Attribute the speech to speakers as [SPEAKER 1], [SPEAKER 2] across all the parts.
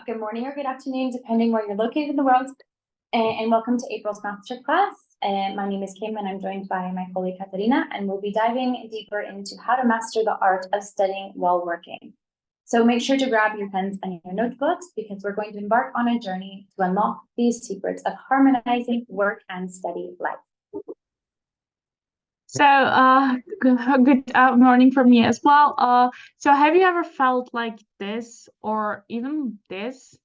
[SPEAKER 1] good morning or good afternoon, depending where you're located in the world, and welcome to April's Masterclass. My name is Kim and I'm joined by my colleague Katarina, and we'll be diving deeper into how to master the art of studying while working. So make sure to grab your pens and your notebooks because we're going to embark on a journey to unlock these secrets of harmonizing work and study life.
[SPEAKER 2] So, good morning from me as well. So have you ever felt like this, or even this,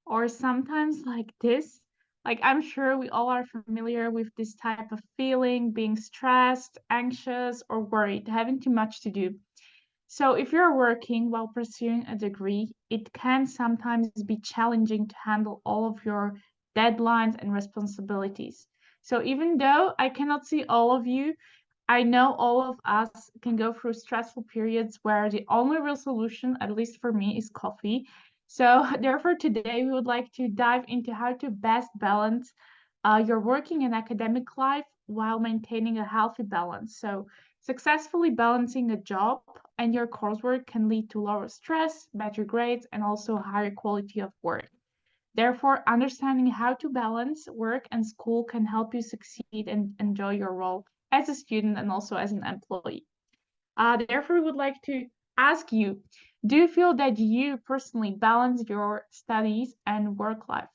[SPEAKER 2] or sometimes like this? Like, I'm sure we all are familiar with this type of feeling, being stressed, anxious, or worried, having too much to do. So if you're working while pursuing a degree, it can sometimes be challenging to handle all of your deadlines and responsibilities. So even though I cannot see all of you, I know all of us can go through stressful periods where the only real solution, at least for me, is coffee. So therefore, today we would like to dive into how to best balance your working and academic life while maintaining a healthy balance. So successfully balancing a job and your coursework can lead to lower stress, better grades, and also higher quality of work. Therefore, understanding how to balance work and school can help you succeed and enjoy your role as a student and also as an employee. Therefore, we would like to ask you, do you feel that you personally balance your studies and work life?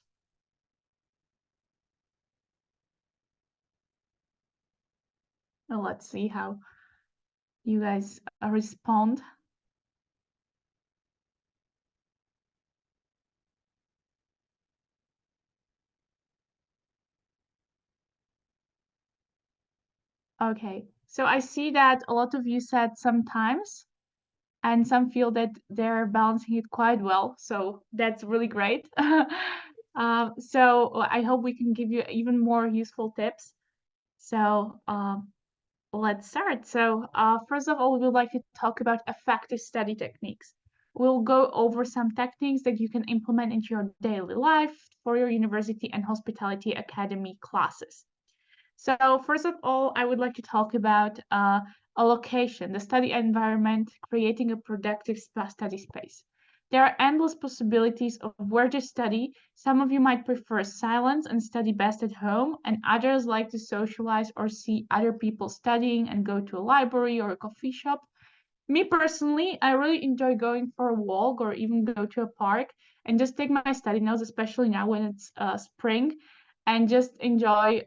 [SPEAKER 2] Well, let's see how you guys respond. Okay, so I see that a lot of you said sometimes, and some feel that they're balancing it quite well. So that's really great. So I hope we can give you even more useful tips. So let's start. So first of all, we would like to talk about effective study techniques. We'll go over some techniques that you can implement into your daily life for your university and hospitality academy classes. So first of all, I would like to talk about a location, the study environment, creating a productive study space. There are endless possibilities of where to study. Some of you might prefer silence and study best at home, and others like to socialize or see other people studying and go to a library or a coffee shop. Me personally, I really enjoy going for a walk or even go to a park and just take my study notes, especially now when it's spring, and just enjoy,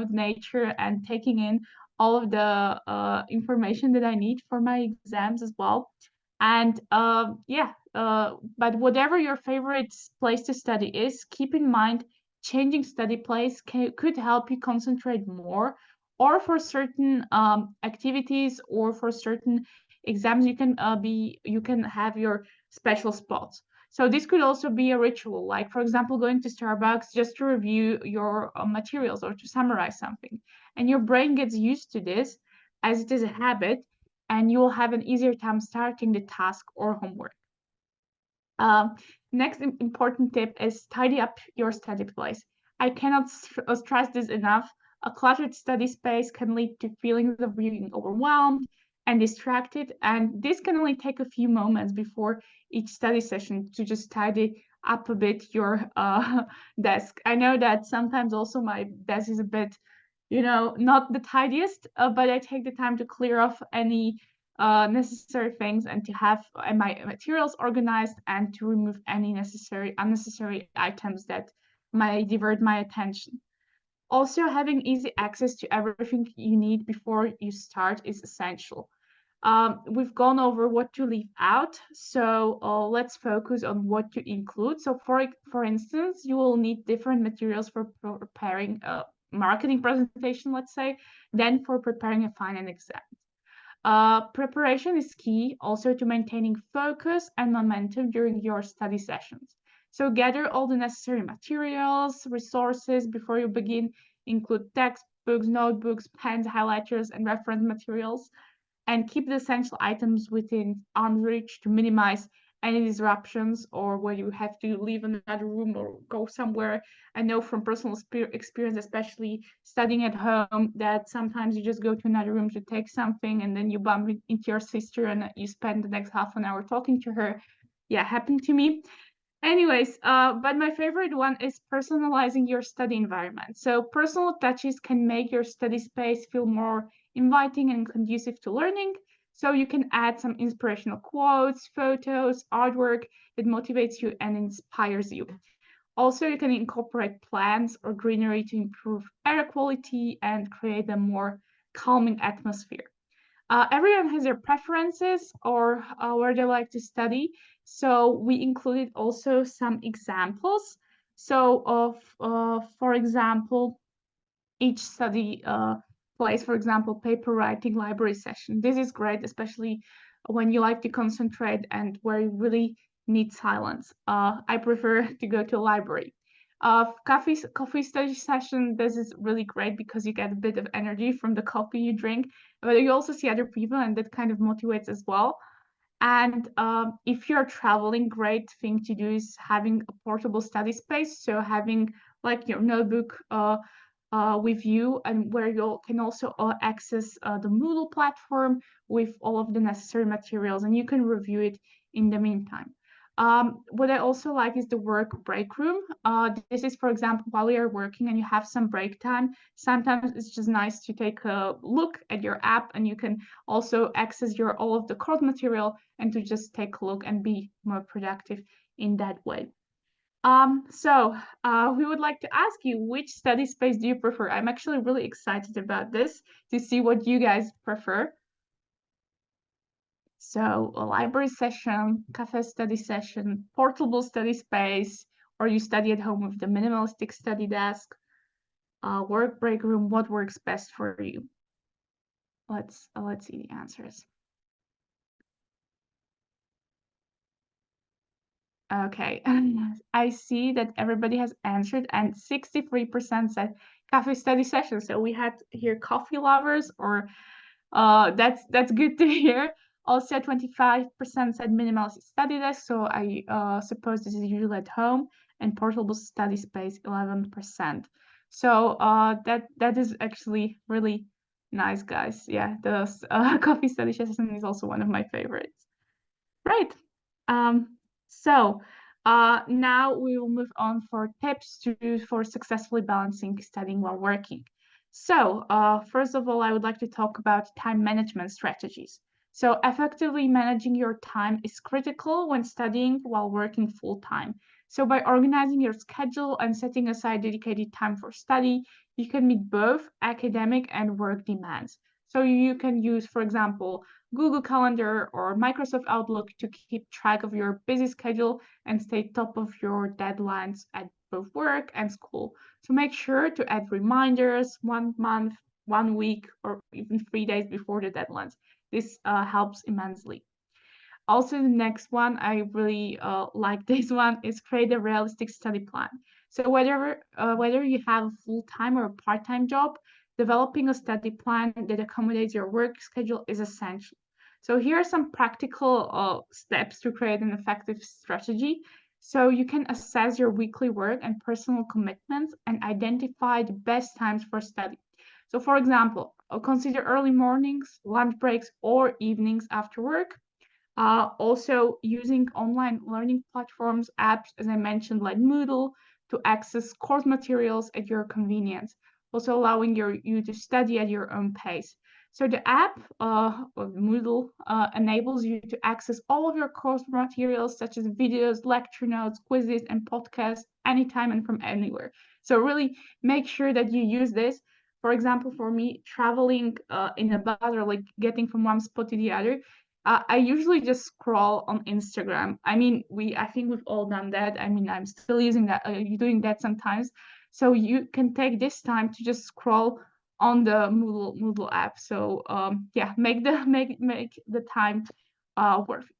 [SPEAKER 2] nature and taking in all of the information that I need for my exams as well. And but whatever your favorite place to study is, keep in mind changing study place could help you concentrate more, or for certain activities or for certain exams you can have your special spots. So this could also be a ritual, like for example going to Starbucks just to review your materials or to summarize something, and your brain gets used to this as it is a habit, and you will have an easier time starting the task or homework. Next important tip is tidy up your study place. I cannot stress this enough. A cluttered study space can lead to feelings of being overwhelmed and distracted, and this can only take a few moments before each study session to just tidy up a bit your desk. I know that sometimes also my desk is a bit, not the tidiest, but I take the time to clear off any necessary things and to have my materials organized and to remove any unnecessary items that might divert my attention. Also, having easy access to everything you need before you start is essential. We've gone over what to leave out, so let's focus on what to include. So for instance, you will need different materials for preparing a marketing presentation, let's say, than for preparing a final exam. Preparation is key also to maintaining focus and momentum during your study sessions. So gather all the necessary materials, resources before you begin, include textbooks, notebooks, pens, highlighters, and reference materials, and keep the essential items within arm's reach to minimize any disruptions or when you have to leave another room or go somewhere. I know from personal experience, especially studying at home, that sometimes you just go to another room to take something and then you bump into your sister and you spend the next half an hour talking to her. Yeah, happened to me. Anyways, but my favorite one is personalizing your study environment. So personal touches can make your study space feel more inviting and conducive to learning. So you can add some inspirational quotes, photos, artwork that motivates you and inspires you. Also, you can incorporate plants or greenery to improve air quality and create a more calming atmosphere. Everyone has their preferences or where they like to study. So we included also some examples. So for example, each study place, for example, paper writing library session. This is great, especially when you like to concentrate and where you really need silence. I prefer to go to a library. Coffee study session, this is really great because you get a bit of energy from the coffee you drink, but you also see other people and that kind of motivates as well. And if you're traveling, great thing to do is having a portable study space. So having like your notebook with you and where you can also access the Moodle platform with all of the necessary materials and you can review it in the meantime. What I also like is the work break room. This is, for example, while you're working and you have some break time, sometimes it's just nice to take a look at your app and you can also access your all of the course material and to just take a look and be more productive in that way. We would like to ask you, which study space do you prefer? I'm actually really excited about this to see what you guys prefer. So a library session, cafe study session, portable study space, or you study at home with the minimalistic study desk, work break room, what works best for you? Let's see the answers. Okay, I see that everybody has answered and 63% said cafe study session. So we had here coffee lovers or that's good to hear. Also 25% said minimalist study desk. So I suppose this is usually at home and portable study space 11%. So that is actually really nice, guys. Yeah, the coffee study session is also one of my favorites. Right. So now we will move on for tips for successfully balancing studying while working. So first of all, I would like to talk about time management strategies. So effectively managing your time is critical when studying while working full time. So by organizing your schedule and setting aside dedicated time for study, you can meet both academic and work demands. So you can use, for example, Google Calendar or Microsoft Outlook to keep track of your busy schedule and stay top of your deadlines at both work and school. So make sure to add reminders 1 month, 1 week, or even 3 days before the deadlines. This helps immensely. Also, the next one, I really like this one, is create a realistic study plan. So whether you have a full-time or a part-time job, developing a study plan that accommodates your work schedule is essential. So here are some practical steps to create an effective strategy. So you can assess your weekly work and personal commitments and identify the best times for study. So for example, consider early mornings, lunch breaks, or evenings after work. Also using online learning platforms, apps, as I mentioned, like Moodle, to access course materials at your convenience, also allowing you to study at your own pace. So the app, Moodle, enables you to access all of your course materials, such as videos, lecture notes, quizzes, and podcasts, anytime and from anywhere. So really make sure that you use this. For example, for me, traveling in a bus or like getting from one spot to the other, I usually just scroll on Instagram. I mean, I think we've all done that. I mean, I'm still using that, doing that sometimes. So you can take this time to just scroll on the Moodle app. So yeah, make the time worth it.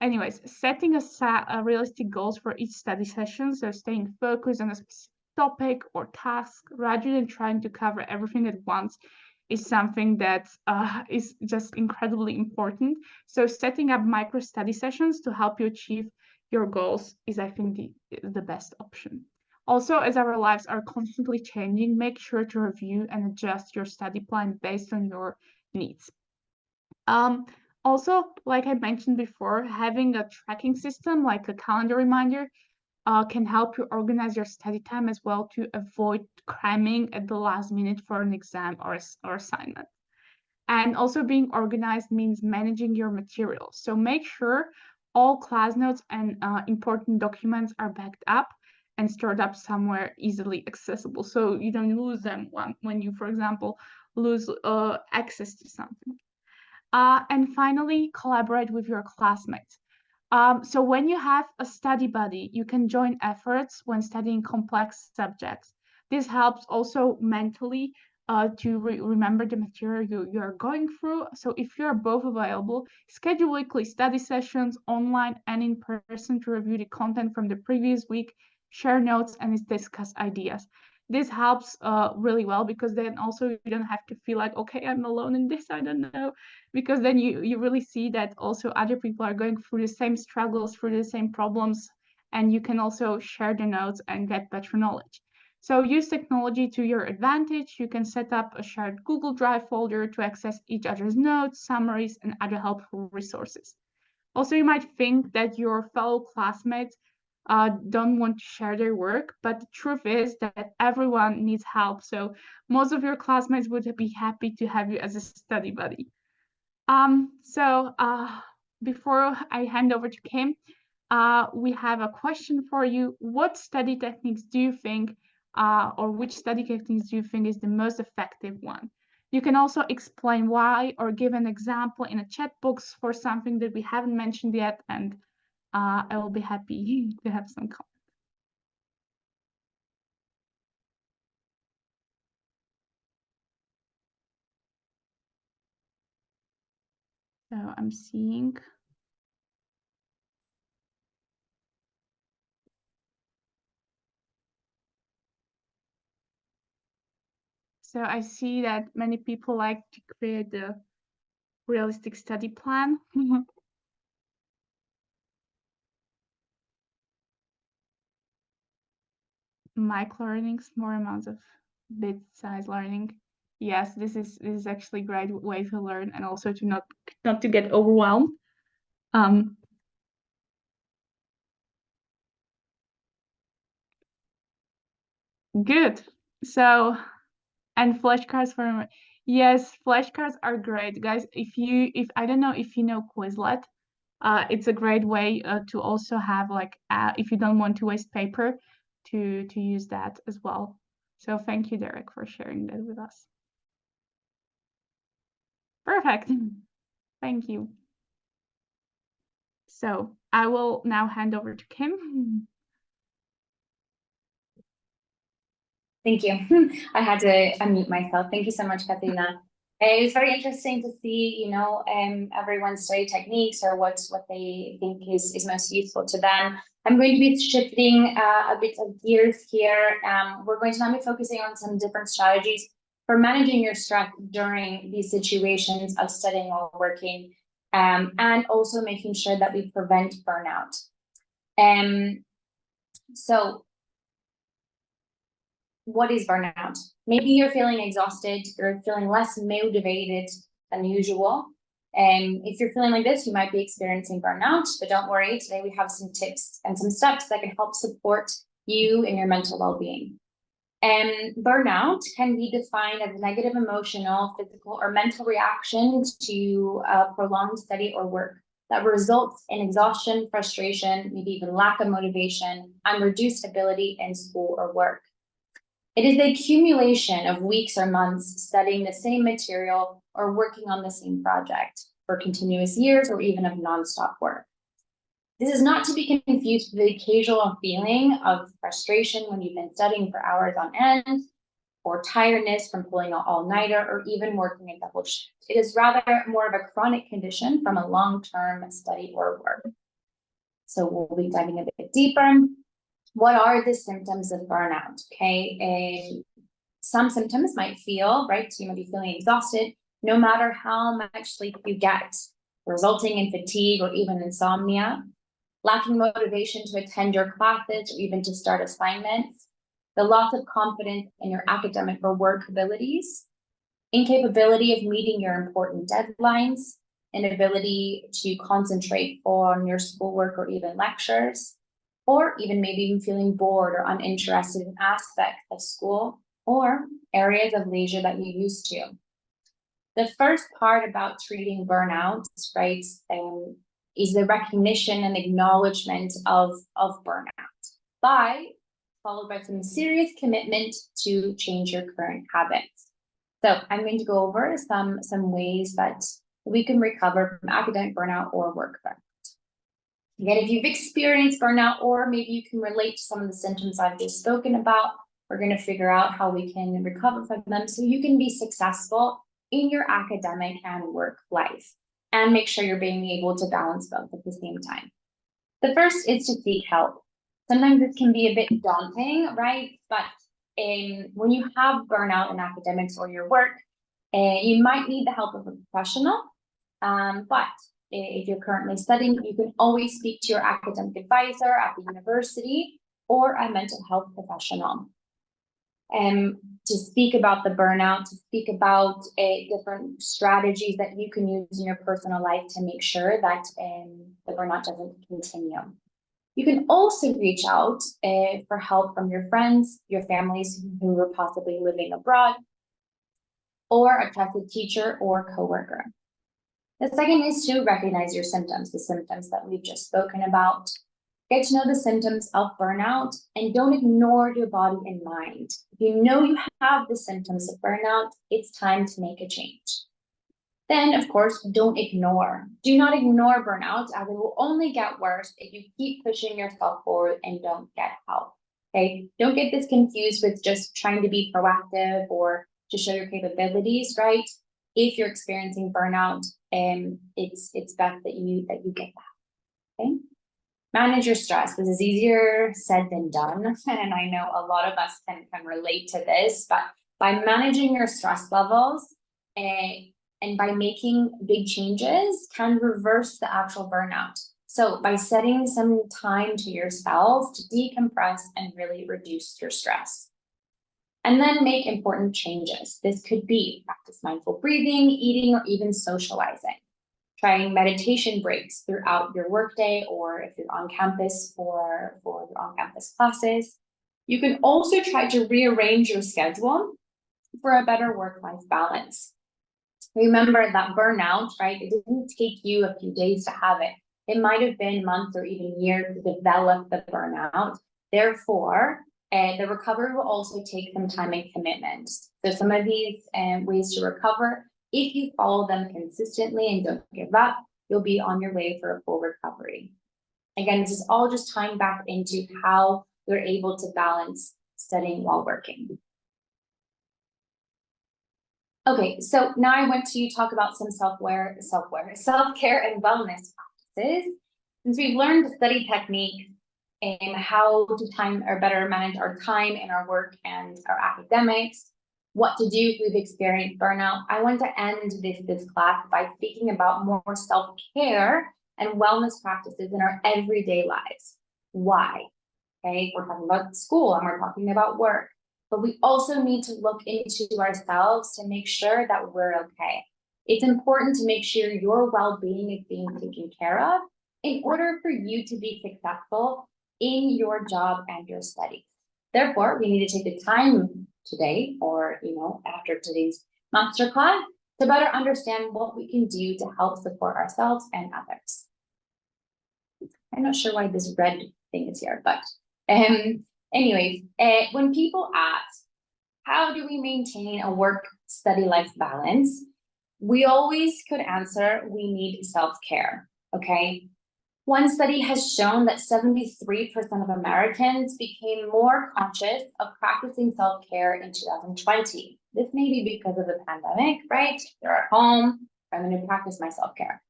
[SPEAKER 2] Anyways, setting a realistic goals for each study session. So staying focused on a specific topic or task rather than trying to cover everything at once is something that is just incredibly important. So setting up micro study sessions to help you achieve your goals is, I think, the best option. Also, as our lives are constantly changing, make sure to review and adjust your study plan based on your needs. Also, like I mentioned before, having a tracking system like a calendar reminder can help you organize your study time as well to avoid cramming at the last minute for an exam or assignment. And also being organized means managing your materials. So make sure all class notes and important documents are backed up and stored up somewhere easily accessible, so you don't lose them when you, for example, lose access to something. And finally, collaborate with your classmates. So when you have a study buddy, you can join efforts when studying complex subjects. This helps also mentally to remember the material you are going through. So if you're both available, schedule weekly study sessions online and in person to review the content from the previous week, share notes, and discuss ideas. This helps really well, because then also you don't have to feel like, okay, I'm alone in this, I don't know, because then you really see that also other people are going through the same struggles, through the same problems, and you can also share the notes and get better knowledge. So use technology to your advantage. You can set up a shared Google Drive folder to access each other's notes, summaries, and other helpful resources. Also, you might think that your fellow classmates don't want to share their work, but the truth is that everyone needs help. So most of your classmates would be happy to have you as a study buddy. So before I hand over to Kim, we have a question for you. What study techniques do you think, or which study techniques do you think is the most effective one? You can also explain why, or give an example in a chat box for something that we haven't mentioned yet, and I will be happy to have some comments. So I'm seeing. So I see that many people like to create the realistic study plan. Micro learning, small amounts of bit size learning. Yes, this is actually a great way to learn, and also to not to get overwhelmed. Good. So, and flashcards for, yes, flashcards are great, guys. If I don't know if you know Quizlet, it's a great way to also have, like, if you don't want to waste paper, to use that as well. So thank you, Derek, for sharing that with us. Perfect. Thank you. So I will now hand over to Kim.
[SPEAKER 1] Thank you. I had to unmute myself. Thank you so much, Katerina. It was very interesting to see, everyone's study techniques, or what they think is most useful to them. I'm going to be shifting a bit of gears here. We're going to now be focusing on some different strategies for managing your stress during these situations of studying or working, and also making sure that we prevent burnout. So what is burnout? Maybe you're feeling exhausted, you're feeling less motivated than usual. And if you're feeling like this, you might be experiencing burnout, but don't worry, today we have some tips and some steps that can help support you in your mental well-being. And burnout can be defined as a negative emotional, physical, or mental reaction to prolonged study or work that results in exhaustion, frustration, maybe even lack of motivation, and reduced ability in school or work. It is the accumulation of weeks or months studying the same material or working on the same project for continuous years, or even of nonstop work. This is not to be confused with the occasional feeling of frustration when you've been studying for hours on end, or tiredness from pulling an all-nighter, or even working a double shift. It is rather more of a chronic condition from a long-term study or work. So we'll be diving a bit deeper. What are the symptoms of burnout? Okay, some symptoms might feel, right? So you might be feeling exhausted, no matter how much sleep you get, resulting in fatigue or even insomnia, lacking motivation to attend your classes or even to start assignments, the loss of confidence in your academic or work abilities, incapability of meeting your important deadlines, inability to concentrate on your schoolwork or even lectures, or even maybe even feeling bored or uninterested in aspects of school or areas of leisure that you used to. The first part about treating burnout, right, is the recognition and acknowledgement of burnout, followed by some serious commitment to change your current habits. So I'm going to go over some ways that we can recover from academic burnout or work burnout. Again, if you've experienced burnout, or maybe you can relate to some of the symptoms I've just spoken about, we're going to figure out how we can recover from them so you can be successful in your academic and work life and make sure you're being able to balance both at the same time. The first is to seek help. Sometimes this can be a bit daunting, right? But when you have burnout in academics or your work, you might need the help of a professional. But if you're currently studying, you can always speak to your academic advisor at the university or a mental health professional. To speak about the burnout, to speak about different strategies that you can use in your personal life to make sure that the burnout doesn't continue. You can also reach out for help from your friends, your families who are possibly living abroad, or a trusted teacher or coworker. The second is to recognize your symptoms, the symptoms that we've just spoken about. Get to know the symptoms of burnout and don't ignore your body and mind. If you know you have the symptoms of burnout, it's time to make a change. Then, of course, don't ignore. Do not ignore burnout, as it will only get worse if you keep pushing yourself forward and don't get help. Okay? Don't get this confused with just trying to be proactive or to show your capabilities, right? If you're experiencing burnout, it's best that you get that. Okay? Manage your stress. This is easier said than done, and I know a lot of us can relate to this, but by managing your stress levels and by making big changes can reverse the actual burnout. So by setting some time to yourself to decompress and really reduce your stress. And then make important changes. This could be practice mindful breathing, eating, or even socializing. Trying meditation breaks throughout your workday, or if you're on campus for your on-campus classes. You can also try to rearrange your schedule for a better work-life balance. Remember that burnout, right? It didn't take you a few days to have it. It might have been months or even years to develop the burnout. Therefore, the recovery will also take some time and commitment. So some of these ways to recover, if you follow them consistently and don't give up, you'll be on your way for a full recovery. Again, this is all just tying back into how we're able to balance studying while working. Okay, so now I want to talk about some self-care and wellness practices. Since we've learned the study techniques and how to time or better manage our time in our work and our academics, what to do if we've experienced burnout, I want to end this class by speaking about more self-care and wellness practices in our everyday lives. Why? Okay, we're talking about school and we're talking about work, but we also need to look into ourselves to make sure that we're okay. It's important to make sure your well-being is being taken care of in order for you to be successful in your job and your studies. Therefore, we need to take the time today or, after today's masterclass to better understand what we can do to help support ourselves and others. I'm not sure why this red thing is here, but anyways, when people ask, how do we maintain a work-study life balance? We always could answer, we need self-care, okay? One study has shown that 73% of Americans became more conscious of practicing self-care in 2020. This may be because of the pandemic, right? They're at home, I'm going to practice my self-care.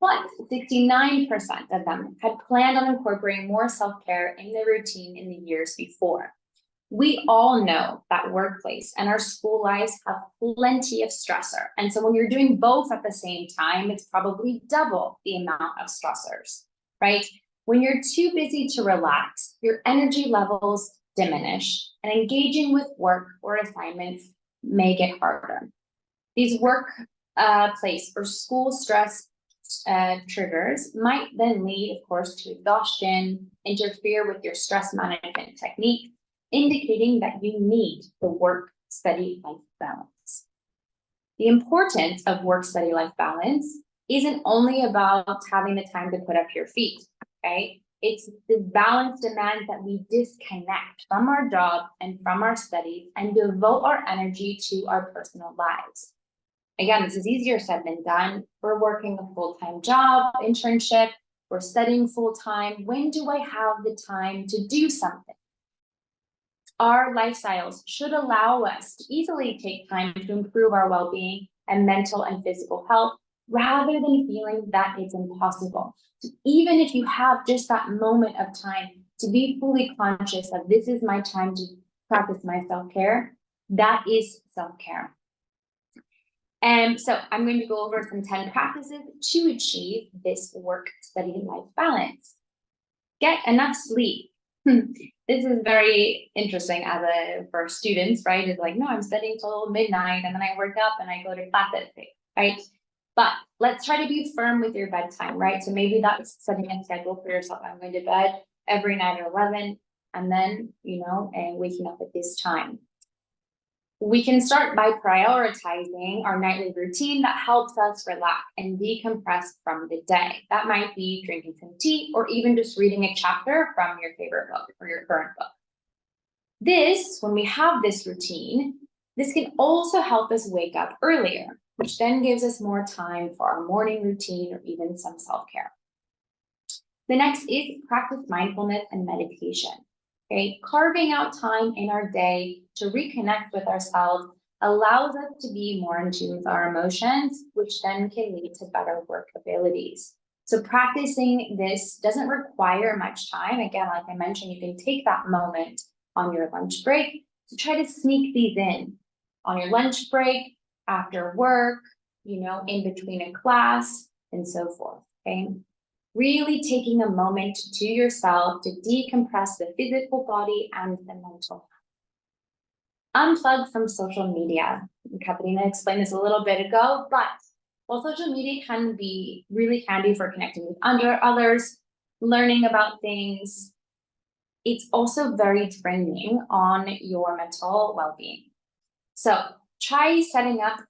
[SPEAKER 1] But 69% of them had planned on incorporating more self-care in their routine in the years before. We all know that workplace and our school lives have plenty of stressor. And so when you're doing both at the same time, it's probably double the amount of stressors, right? When you're too busy to relax, your energy levels diminish and engaging with work or assignments may get harder. These workplace or school stress triggers might then lead, of course, to exhaustion, interfere with your stress management technique, indicating that you need the work-study-life balance. The importance of work-study-life balance isn't only about having the time to put up your feet, right? It's the balance demands that we disconnect from our job and from our studies and devote our energy to our personal lives. Again, this is easier said than done. We're working a full-time job, internship, we're studying full-time. When do I have the time to do something? Our lifestyles should allow us to easily take time to improve our well-being and mental and physical health, rather than feeling that it's impossible. So even if you have just that moment of time to be fully conscious that this is my time to practice my self-care, that is self-care. And so I'm going to go over some 10 practices to achieve this work-study-life balance. Get enough sleep. This is very interesting for students, right? It's like, no, I'm studying till midnight and then I work up and I go to class at 6, right? But let's try to be firm with your bedtime, right? So maybe that's setting a schedule for yourself. I'm going to bed every night at 11 and then, and waking up at this time. We can start by prioritizing our nightly routine that helps us relax and decompress from the day. That might be drinking some tea or even just reading a chapter from your favorite book or your current book. When we have this routine, this can also help us wake up earlier, which then gives us more time for our morning routine or even some self-care. The next is practice mindfulness and meditation. Okay, carving out time in our day to reconnect with ourselves allows us to be more in tune with our emotions, which then can lead to better work abilities. So practicing this doesn't require much time. Again, like I mentioned, you can take that moment on your lunch break to try to sneak these in on your lunch break, after work, in between a class, and so forth, okay? Really taking a moment to yourself to decompress the physical body and the mental. Unplug from social media. Katarina explained this a little bit ago, but while social media can be really handy for connecting with others, learning about things, it's also very draining on your mental well-being. So try setting up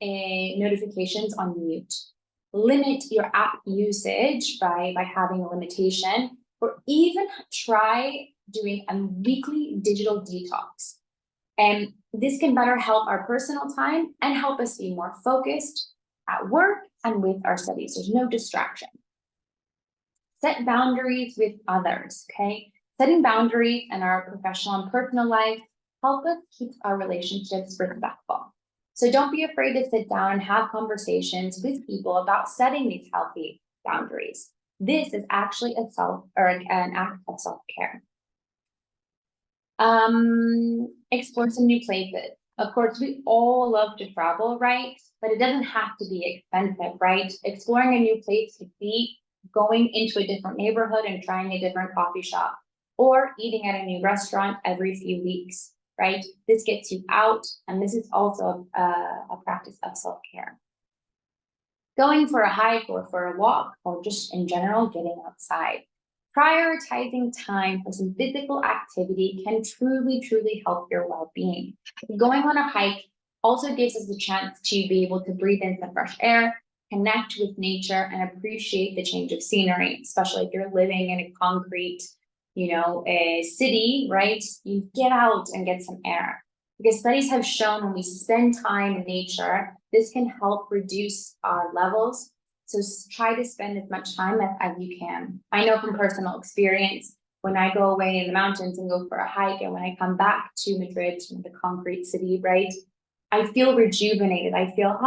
[SPEAKER 1] notifications on mute. Limit your app usage by having a limitation, or even try doing a weekly digital detox. And this can better help our personal time and help us be more focused at work and with our studies. There's no distraction. Set boundaries with others, okay? Setting boundaries in our professional and personal life help us keep our relationships respectful. So don't be afraid to sit down and have conversations with people about setting these healthy boundaries. This is actually an act of self-care. Explore some new places. Of course, we all love to travel, right? But it doesn't have to be expensive, right? Exploring a new place could be going into a different neighborhood and trying a different coffee shop, or eating at a new restaurant every few weeks. Right? This gets you out, and this is also a practice of self-care. Going for a hike or for a walk, or just in general, getting outside. Prioritizing time for some physical activity can truly, truly help your well-being. Going on a hike also gives us the chance to be able to breathe in some fresh air, connect with nature, and appreciate the change of scenery, especially if you're living in a concrete a city, right? You get out and get some air. Because studies have shown when we spend time in nature, this can help reduce our levels. So try to spend as much time as you can. I know from personal experience, when I go away in the mountains and go for a hike, and when I come back to Madrid, the concrete city, right? I feel rejuvenated. I feel,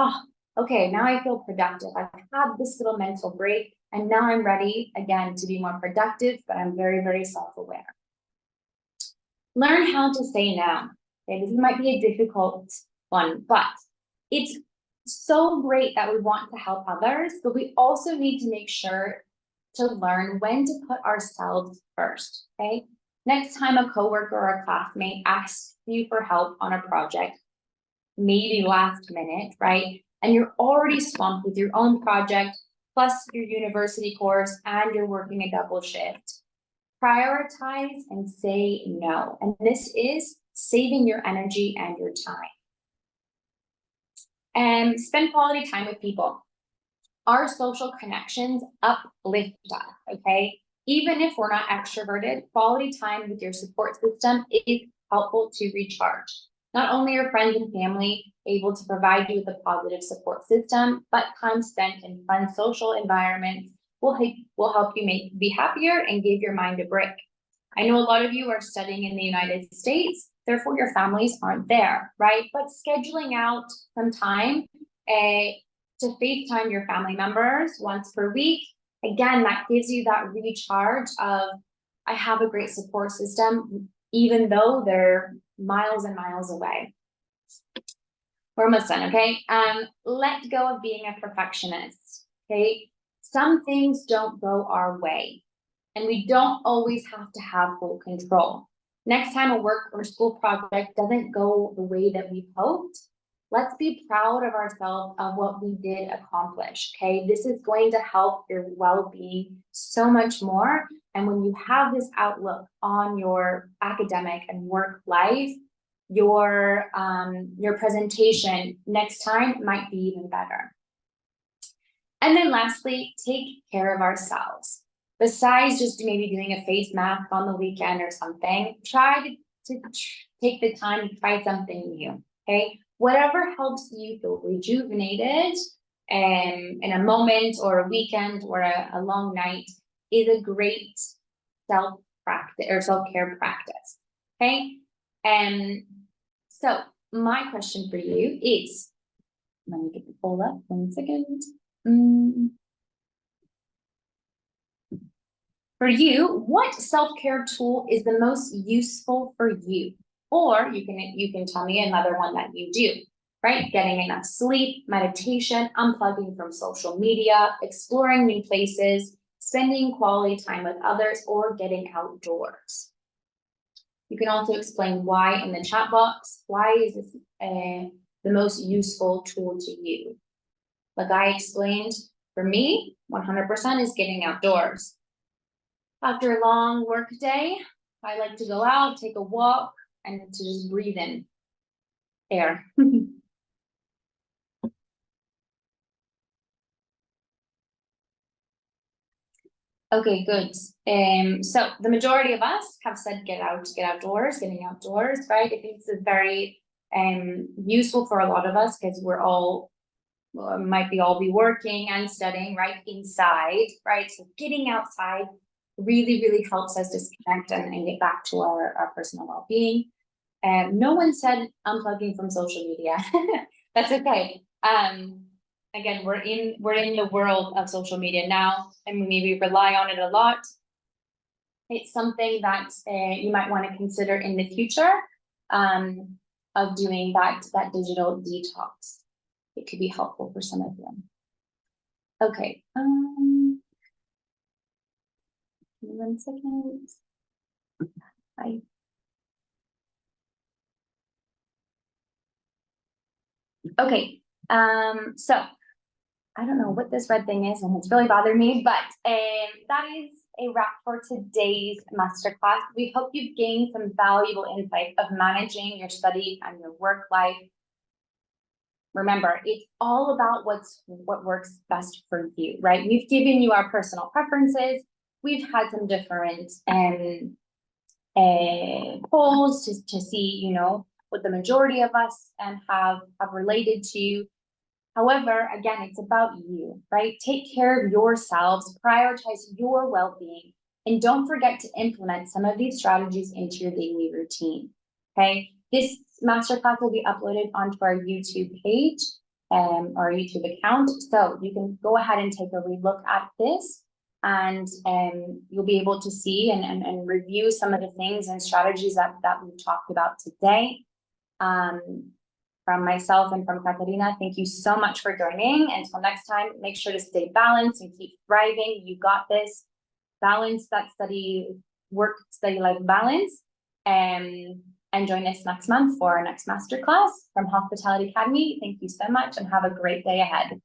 [SPEAKER 1] okay, now I feel productive. I've had this little mental break. And now I'm ready, again, to be more productive, but I'm very, very self-aware. Learn how to say no. Okay, this might be a difficult one, but it's so great that we want to help others, but we also need to make sure to learn when to put ourselves first, okay? Next time a coworker or a classmate asks you for help on a project, maybe last minute, right? And you're already swamped with your own project, plus your university course, and you're working a double shift. Prioritize and say no. And this is saving your energy and your time. And spend quality time with people. Our social connections uplift us, okay? Even if we're not extroverted, quality time with your support system is helpful to recharge. Not only are friends and family able to provide you with a positive support system, but time spent in fun social environments will help you be happier and give your mind a break. I know a lot of you are studying in the United States, therefore your families aren't there, right? But scheduling out some time to FaceTime your family members once per week, again, that gives you that recharge of, I have a great support system, even though they're miles and miles away. We're almost done, okay? Let go of being a perfectionist, okay? Some things don't go our way, and we don't always have to have full control. Next time a work or school project doesn't go the way that we hoped, let's be proud of ourselves of what we did accomplish, okay? This is going to help your well-being so much more. And when you have this outlook on your academic and work life, your presentation next time might be even better. And then lastly, take care of ourselves. Besides just maybe doing a face mask on the weekend or something, try to take the time to try something new, okay? Whatever helps you feel rejuvenated in a moment or a weekend or a long night is a great self-practice or self-care practice, okay? So my question for you is, let me get the poll up, 1 second. For you, what self-care tool is the most useful for you? Or you can tell me another one that you do, right? Getting enough sleep, meditation, unplugging from social media, exploring new places, spending quality time with others, or getting outdoors. You can also explain why in the chat box. Why is this the most useful tool to you? Like I explained, for me, 100% is getting outdoors. After a long work day, I like to go out, take a walk, and to just breathe in air. Okay, good. So the majority of us have said get outdoors, getting outdoors, right? I think this is very useful for a lot of us because we're all might be working and studying right inside, right? So getting outside really helps us disconnect and get back to our personal well-being. No one said unplugging from social media. That's okay. Again, we're in the world of social media now, and we maybe rely on it a lot. It's something that you might want to consider in the future of doing that digital detox. It could be helpful for some of them. Okay. 1 second. Okay. So I don't know what this red thing is, and it's really bothered me, but that is a wrap for today's masterclass. We hope you've gained some valuable insights of managing your study and your work life. Remember, it's all about what works best for you, right? We've given you our personal preferences. We've had some different polls to see, you know, what the majority of us have related to. However, again, it's about you, right? Take care of yourselves, prioritize your well-being, and don't forget to implement some of these strategies into your daily routine, okay? This masterclass will be uploaded onto our YouTube page, our YouTube account, so you can go ahead and take a relook at this, and you'll be able to see and review some of the things and strategies that we've talked about today. From myself and from Katarina, thank you so much for joining. Until next time, make sure to stay balanced and keep thriving. You got this. Balance that work-study-life balance. And join us next month for our next masterclass from Hospitality Academy. Thank you so much and have a great day ahead.